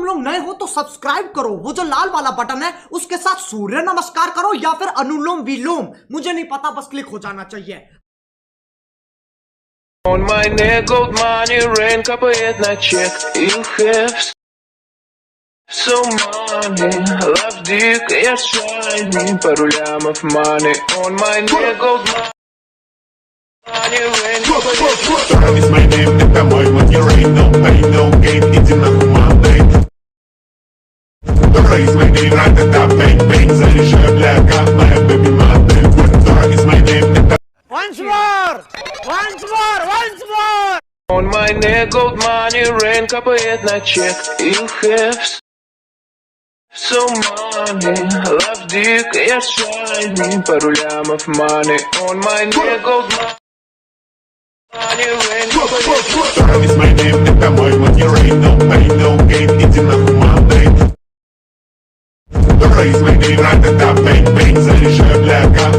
तुम लोग नए हो तो सब्सक्राइब करो, वो जो लाल वाला बटन है उसके साथ सूर्य नमस्कार करो या फिर अनुलोम विलोम, मुझे नहीं पता, बस क्लिक हो जाना चाहिए। On my neck gold money rain капает на чек. You have so money, love dick, я shiny, пару лямов money. On my neck gold money rain капает на чек. Торг is my name, это мой money, no pain, no gain, иди нахуй Monday. Торг is my name, ра-та-та, бэнг-бэнг, заряжаю, бля, как моя бэби-модель. Торг is my name, это... Once more! Once more! Once more! On my neck gold money rain капает на чек. You have so money, love dick, я shiny, пару лямов money. On my neck gold money rain капает на чек. Торг is my name, это мой money, no pain, no gain, иди нахуй Monday. Торг is my name, ра-та-та, бэнг-бэнг, заряжаю, бля, как